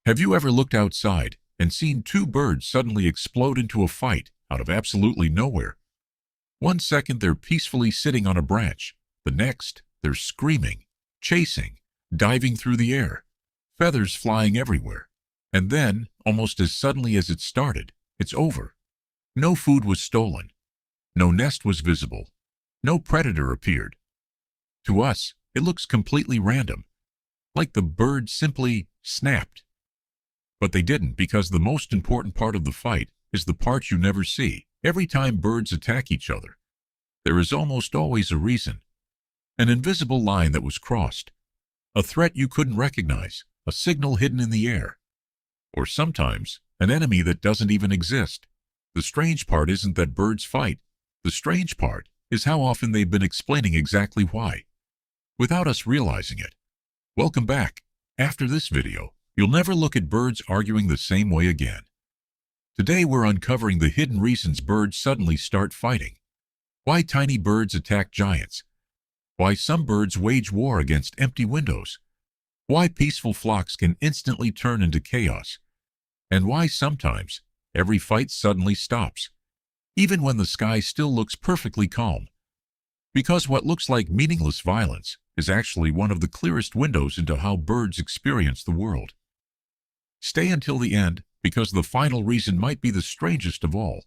Have you ever looked outside and seen two birds suddenly explode into a fight out of absolutely nowhere? One second they're peacefully sitting on a branch, the next they're screaming, chasing, diving through the air, feathers flying everywhere. And then, almost as suddenly as it started, it's over. No food was stolen. No nest was visible. No predator appeared. To us, it looks completely random, like the bird simply snapped. But they didn't, because the most important part of the fight is the part you never see. Every time birds attack each other, there is almost always a reason. An invisible line that was crossed, a threat you couldn't recognize, a signal hidden in the air, or sometimes an enemy that doesn't even exist. The strange part isn't that birds fight. The strange part is how often they've been explaining exactly why, without us realizing it. Welcome back. After this video, you'll never look at birds arguing the same way again. Today we're uncovering the hidden reasons birds suddenly start fighting. Why tiny birds attack giants. Why some birds wage war against empty windows. Why peaceful flocks can instantly turn into chaos. And why sometimes every fight suddenly stops, even when the sky still looks perfectly calm. Because what looks like meaningless violence is actually one of the clearest windows into how birds experience the world. Stay until the end, because the final reason might be the strangest of all.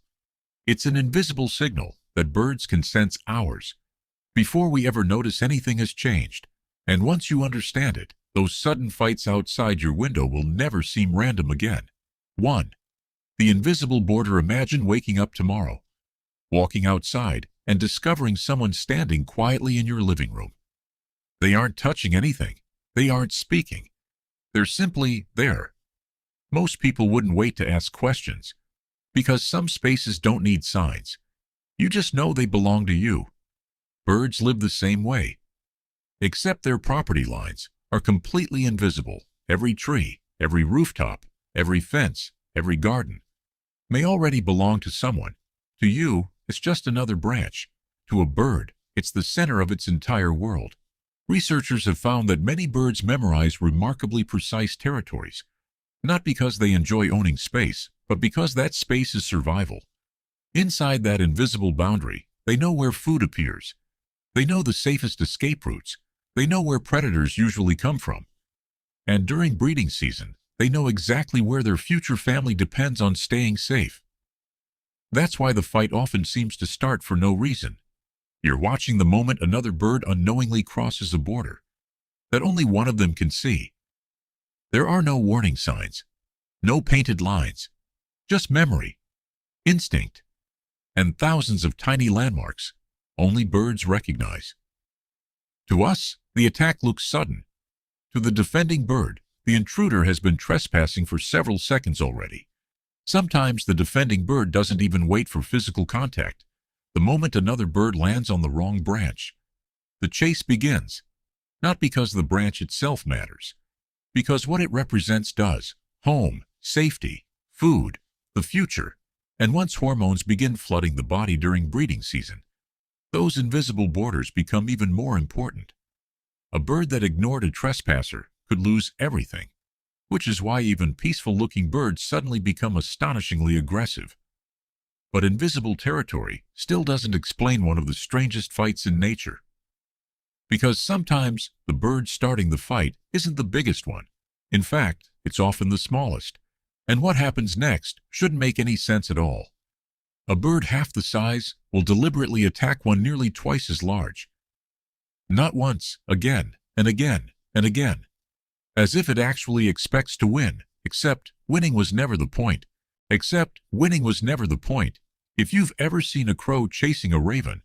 It's an invisible signal that birds can sense hours before we ever notice anything has changed. And once you understand it, those sudden fights outside your window will never seem random again. 1. The invisible border. Imagine waking up tomorrow, walking outside, and discovering someone standing quietly in your living room. They aren't touching anything. They aren't speaking. They're simply there. Most people wouldn't wait to ask questions, because some spaces don't need signs. You just know they belong to you. Birds live the same way, except their property lines are completely invisible. Every tree, every rooftop, every fence, every garden may already belong to someone. To you, it's just another branch. To a bird, it's the center of its entire world. Researchers have found that many birds memorize remarkably precise territories, not because they enjoy owning space, but because that space is survival. Inside that invisible boundary, they know where food appears. They know the safest escape routes. They know where predators usually come from. And during breeding season, they know exactly where their future family depends on staying safe. That's why the fight often seems to start for no reason. You're watching the moment another bird unknowingly crosses a border that only one of them can see. There are no warning signs, no painted lines, just memory, instinct, and thousands of tiny landmarks only birds recognize. To us, the attack looks sudden. To the defending bird, the intruder has been trespassing for several seconds already. Sometimes the defending bird doesn't even wait for physical contact. The moment another bird lands on the wrong branch, the chase begins, not because the branch itself matters, because what it represents does. Home, safety, food, the future. And once hormones begin flooding the body during breeding season, those invisible borders become even more important. A bird that ignored a trespasser could lose everything, which is why even peaceful-looking birds suddenly become astonishingly aggressive. But invisible territory still doesn't explain one of the strangest fights in nature. Because sometimes the bird starting the fight isn't the biggest one. In fact, it's often the smallest. And what happens next shouldn't make any sense at all. A bird half the size will deliberately attack one nearly twice as large. Not once, again, and again, and again. As if it actually expects to win, except winning was never the point. If you've ever seen a crow chasing a raven,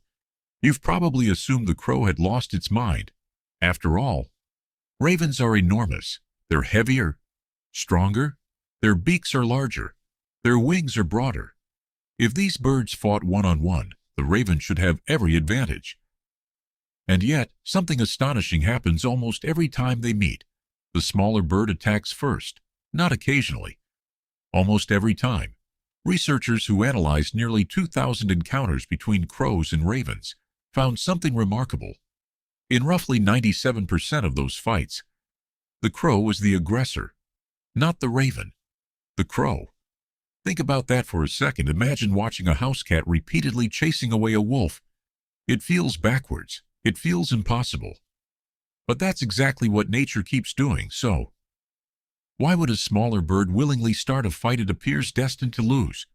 you've probably assumed the crow had lost its mind. After all, ravens are enormous. They're heavier, stronger, their beaks are larger, their wings are broader. If these birds fought one-on-one, the raven should have every advantage. And yet, something astonishing happens almost every time they meet. The smaller bird attacks first, not occasionally. Almost every time. Researchers who analyzed nearly 2,000 encounters between crows and ravens found something remarkable. In roughly 97% of those fights, the crow was the aggressor. not the raven, the crow. Think about that for a second. Imagine watching a house cat repeatedly chasing away a wolf. It feels backwards. It feels impossible. But that's exactly what nature keeps doing, so why would a smaller bird willingly start a fight it appears destined to lose?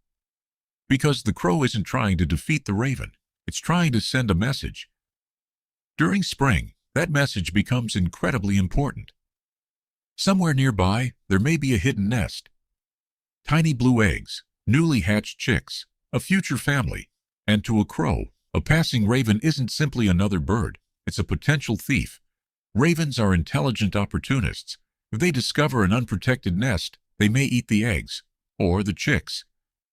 Because the crow isn't trying to defeat the raven. It's trying to send a message. During spring, that message becomes incredibly important. Somewhere nearby, there may be a hidden nest. Tiny blue eggs, newly hatched chicks, a future family, and to a crow, a passing raven isn't simply another bird, it's a potential thief. Ravens are intelligent opportunists. If they discover an unprotected nest, they may eat the eggs, or the chicks.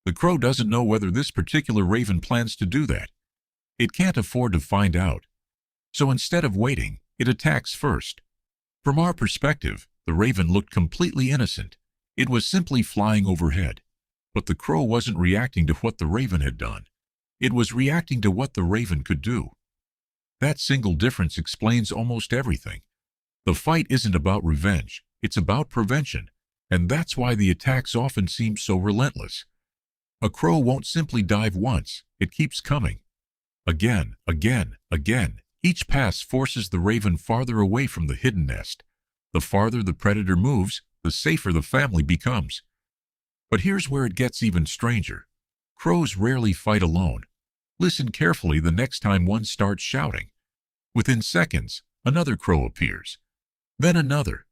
The crow doesn't know whether this particular raven plans to do that. It can't afford to find out. So instead of waiting, it attacks first. From our perspective, the raven looked completely innocent. It was simply flying overhead. But the crow wasn't reacting to what the raven had done. It was reacting to what the raven could do. That single difference explains almost everything. The fight isn't about revenge, it's about prevention, and that's why the attacks often seem so relentless. A crow won't simply dive once, it keeps coming. Again, again, again. Each pass forces the raven farther away from the hidden nest. The farther the predator moves, the safer the family becomes. But here's where it gets even stranger. Crows rarely fight alone. Listen carefully the next time one starts shouting. Within seconds, another crow appears. Then another.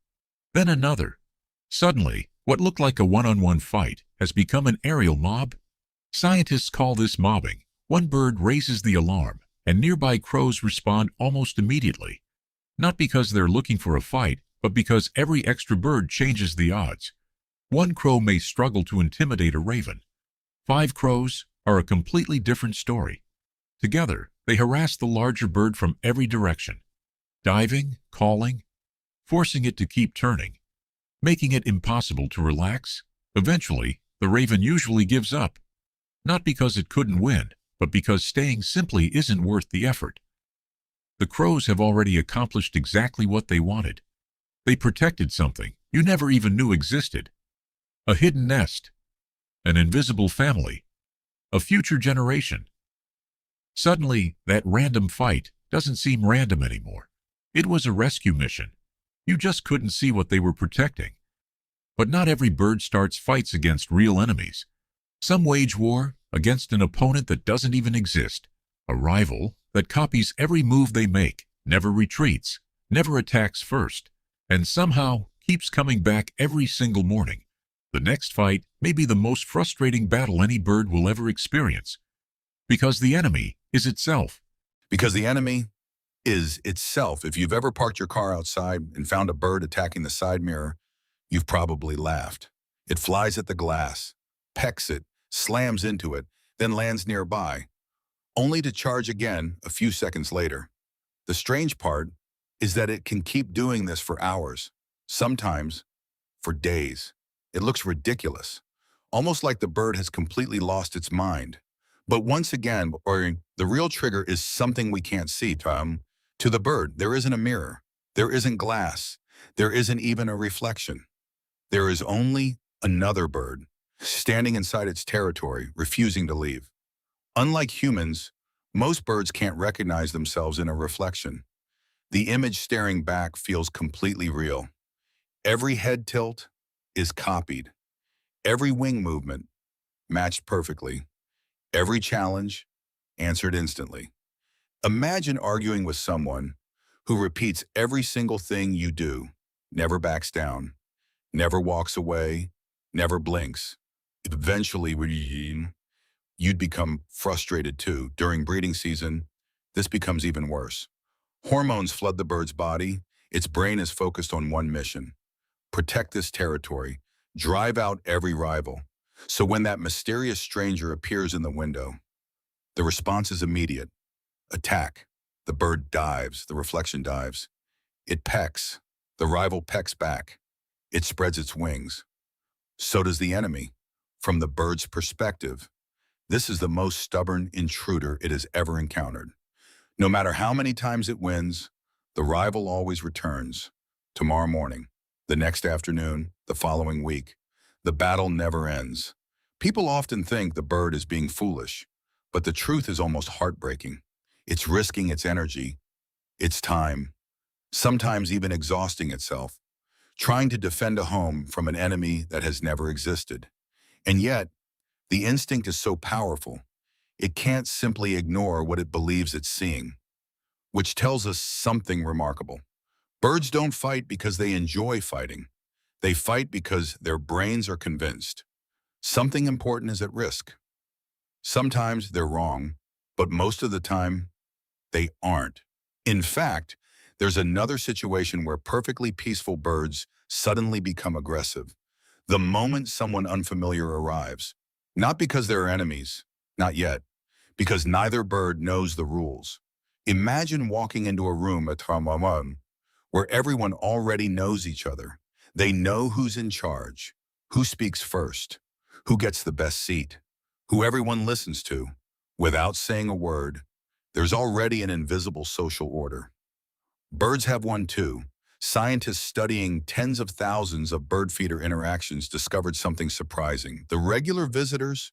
Then another. Suddenly, what looked like a one-on-one fight has become an aerial mob. Scientists call this mobbing. One bird raises the alarm, and nearby crows respond almost immediately. Not because they're looking for a fight, but because every extra bird changes the odds. One crow may struggle to intimidate a raven. 5 crows are a completely different story. Together, they harass the larger bird from every direction, diving, calling, forcing it to keep turning, making it impossible to relax. Eventually, the raven usually gives up, not because it couldn't win, but because staying simply isn't worth the effort. The crows have already accomplished exactly what they wanted. They protected something you never even knew existed. A hidden nest, an invisible family, a future generation. Suddenly, that random fight doesn't seem random anymore. It was a rescue mission. You just couldn't see what they were protecting. But not every bird starts fights against real enemies. Some wage war against an opponent that doesn't even exist, a rival that copies every move they make, never retreats, never attacks first, and somehow keeps coming back every single morning. The next fight may be the most frustrating battle any bird will ever experience, because the enemy is itself. Because the enemy is itself. If you've ever parked your car outside and found a bird attacking the side mirror, you've probably laughed. It flies at the glass, pecks it, slams into it, then lands nearby, only to charge again a few seconds later. The strange part is that it can keep doing this for hours, sometimes for days. It looks ridiculous, almost like the bird has completely lost its mind. But once again, the real trigger is something we can't see, Tom. To the bird, there isn't a mirror. There isn't glass. There isn't even a reflection. There is only another bird, standing inside its territory, refusing to leave. Unlike humans, most birds can't recognize themselves in a reflection. The image staring back feels completely real. Every head tilt is copied. Every wing movement matched perfectly. Every challenge answered instantly. Imagine arguing with someone who repeats every single thing you do, never backs down, never walks away, never blinks. Eventually, you'd become frustrated too. During breeding season, this becomes even worse. Hormones flood the bird's body. Its brain is focused on one mission: protect this territory, drive out every rival. So when that mysterious stranger appears in the window, the response is immediate. Attack. The bird dives, the reflection dives. It pecks. The rival pecks back. It spreads its wings. So does the enemy. From the bird's perspective, this is the most stubborn intruder it has ever encountered. No matter how many times it wins, the rival always returns tomorrow morning. The next afternoon, the following week. The battle never ends. People often think the bird is being foolish, but the truth is almost heartbreaking. It's risking its energy, its time, sometimes even exhausting itself, trying to defend a home from an enemy that has never existed. And yet, the instinct is so powerful, it can't simply ignore what it believes it's seeing, which tells us something remarkable. Birds don't fight because they enjoy fighting. They fight because their brains are convinced something important is at risk. Sometimes they're wrong, but most of the time, they aren't. In fact, there's another situation where perfectly peaceful birds suddenly become aggressive. The moment someone unfamiliar arrives, not because they're enemies, not yet, because neither bird knows the rules. Imagine walking into a room at Tramamam where everyone already knows each other. They know who's in charge, who speaks first, who gets the best seat, who everyone listens to. Without saying a word, there's already an invisible social order. Birds have one too. Scientists studying tens of thousands of bird feeder interactions discovered something surprising. The regular visitors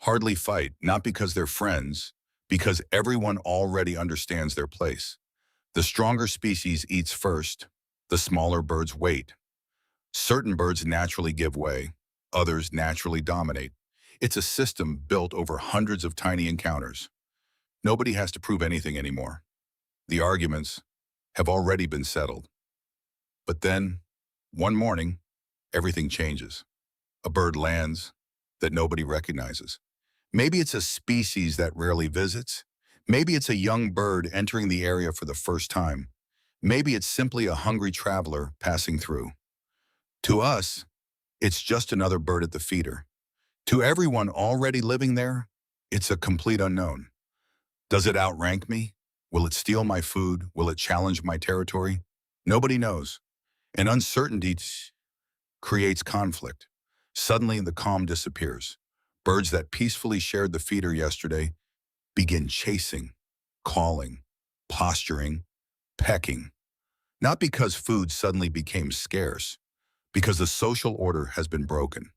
hardly fight, not because they're friends, because everyone already understands their place. The stronger species eats first, the smaller birds wait. Certain birds naturally give way, others naturally dominate. It's a system built over hundreds of tiny encounters. Nobody has to prove anything anymore. The arguments have already been settled. But then, one morning, everything changes. A bird lands that nobody recognizes. Maybe it's a species that rarely visits. Maybe it's a young bird entering the area for the first time. Maybe it's simply a hungry traveler passing through. To us, it's just another bird at the feeder. To everyone already living there, it's a complete unknown. Does it outrank me? Will it steal my food? Will it challenge my territory? Nobody knows. And uncertainty creates conflict. Suddenly, the calm disappears. Birds that peacefully shared the feeder yesterday begin chasing, calling, posturing, pecking. Not because food suddenly became scarce, because the social order has been broken.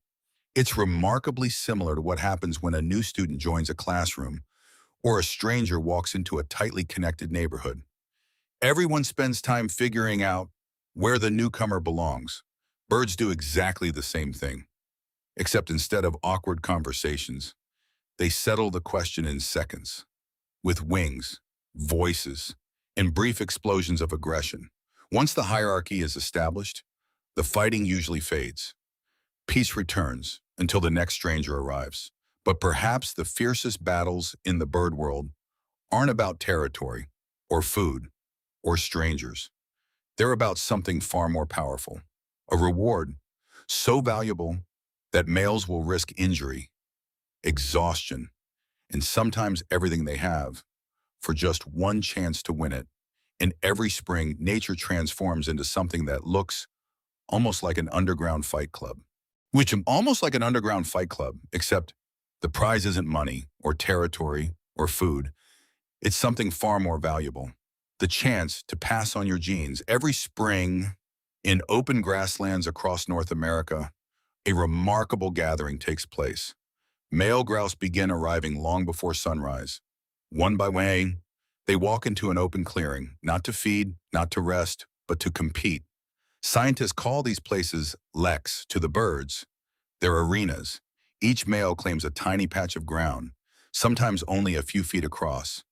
It's remarkably similar to what happens when a new student joins a classroom or a stranger walks into a tightly connected neighborhood. Everyone spends time figuring out where the newcomer belongs. Birds do exactly the same thing, except instead of awkward conversations, they settle the question in seconds, with wings, voices, and brief explosions of aggression. Once the hierarchy is established, the fighting usually fades. Peace returns until the next stranger arrives. But perhaps the fiercest battles in the bird world aren't about territory, or food, or strangers. They're about something far more powerful, a reward so valuable that males will risk injury, exhaustion, and sometimes everything they have for just one chance to win it. And every spring, nature transforms into something that looks almost like an underground fight club. Almost like an underground fight club, except the prize isn't money or territory or food. It's something far more valuable. The chance to pass on your genes. Every spring, in open grasslands across North America, a remarkable gathering takes place. Male grouse begin arriving long before sunrise. One by one, they walk into an open clearing, not to feed, not to rest, but to compete. Scientists call these places leks to the birds. They're arenas. Each male claims a tiny patch of ground, sometimes only a few feet across.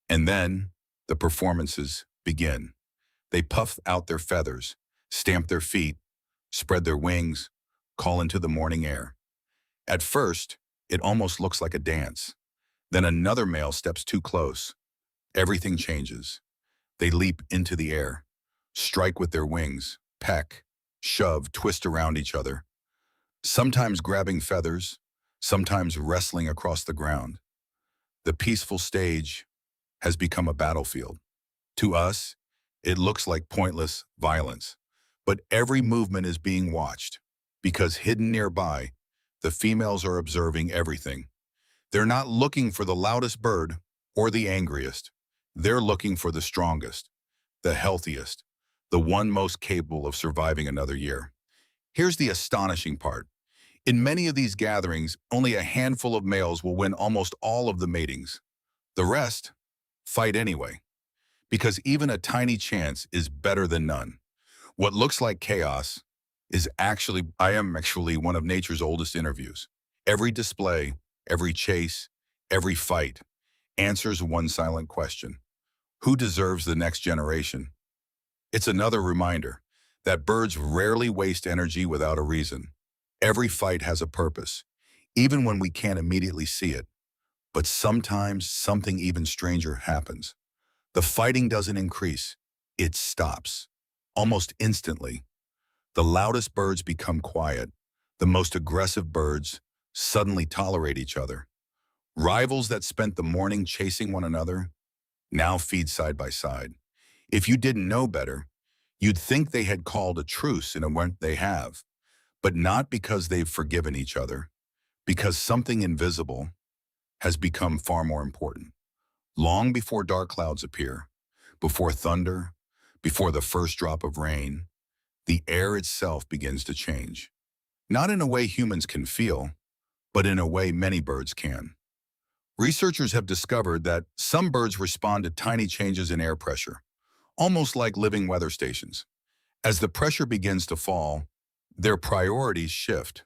And then the performances begin. They puff out their feathers, stamp their feet, spread their wings, call into the morning air. At first, it almost looks like a dance. Then another male steps too close. Everything changes. They leap into the air, strike with their wings, peck, shove, twist around each other, sometimes grabbing feathers, sometimes wrestling across the ground. The peaceful stage has become a battlefield. To us, it looks like pointless violence, but every movement is being watched because hidden nearby, the females are observing everything. They're not looking for the loudest bird or the angriest. They're looking for the strongest, the healthiest, the one most capable of surviving another year. Here's the astonishing part. In many of these gatherings, only a handful of males will win almost all of the matings. The rest fight anyway, because even a tiny chance is better than none. What looks like chaos I am actually one of nature's oldest interviews. Every display, every chase, every fight answers one silent question. Who deserves the next generation? It's another reminder that birds rarely waste energy without a reason. Every fight has a purpose, even when we can't immediately see it. But sometimes something even stranger happens. The fighting doesn't increase, it stops. Almost instantly, the loudest birds become quiet. The most aggressive birds suddenly tolerate each other. Rivals that spent the morning chasing one another now feed side by side. If you didn't know better, you'd think they had called a truce in a way they have, but not because they've forgiven each other, because something invisible has become far more important. Long before dark clouds appear, before thunder, before the first drop of rain, the air itself begins to change. Not in a way humans can feel, but in a way many birds can. Researchers have discovered that some birds respond to tiny changes in air pressure, almost like living weather stations. As the pressure begins to fall, their priorities shift.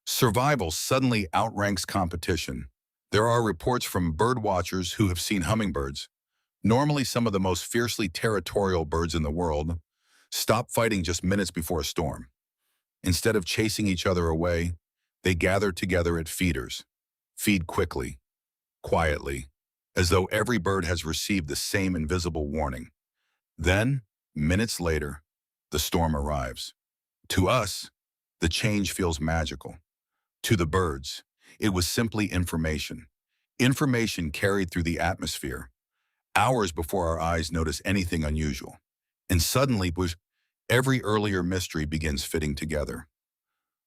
Survival suddenly outranks competition. There are reports from bird watchers who have seen hummingbirds, normally some of the most fiercely territorial birds in the world, stop fighting just minutes before a storm. Instead of chasing each other away, they gather together at feeders, feed quickly, quietly, as though every bird has received the same invisible warning. Then, minutes later, the storm arrives. To us, the change feels magical. To the birds, it was simply information. Information carried through the atmosphere, hours before our eyes notice anything unusual. And suddenly, every earlier mystery begins fitting together.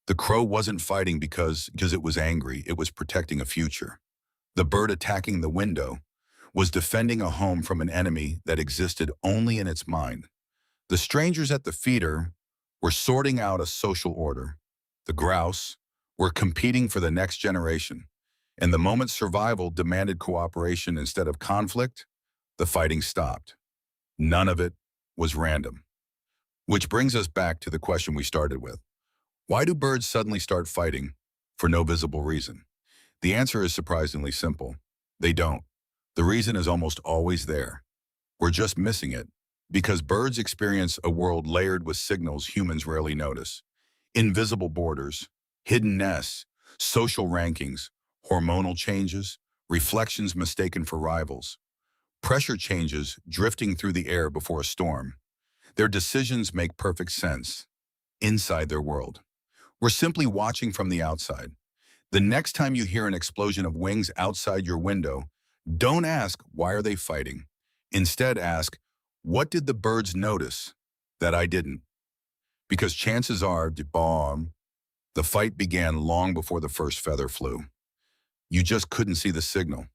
The crow wasn't fighting because it was angry, it was protecting a future. The bird attacking the window was defending a home from an enemy that existed only in its mind. The strangers at the feeder were sorting out a social order. The grouse were competing for the next generation. And the moment survival demanded cooperation instead of conflict, the fighting stopped. None of it was random. Which brings us back to the question we started with. Why do birds suddenly start fighting for no visible reason? The answer is surprisingly simple. They don't. The reason is almost always there. We're just missing it, because birds experience a world layered with signals humans rarely notice. Invisible borders, hidden nests, social rankings, hormonal changes, reflections mistaken for rivals, pressure changes drifting through the air before a storm. Their decisions make perfect sense inside their world. We're simply watching from the outside. The next time you hear an explosion of wings outside your window, don't ask, why are they fighting? Instead ask, what did the birds notice that I didn't? Because chances are, the fight began long before the first feather flew. You just couldn't see the signal,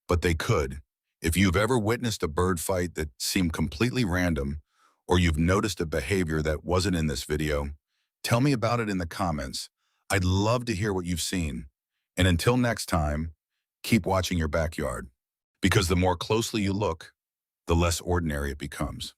but they could. If you've ever witnessed a bird fight that seemed completely random, or you've noticed a behavior that wasn't in this video, tell me about it in the comments. I'd love to hear what you've seen. And until next time, keep watching your backyard, because the more closely you look, the less ordinary it becomes.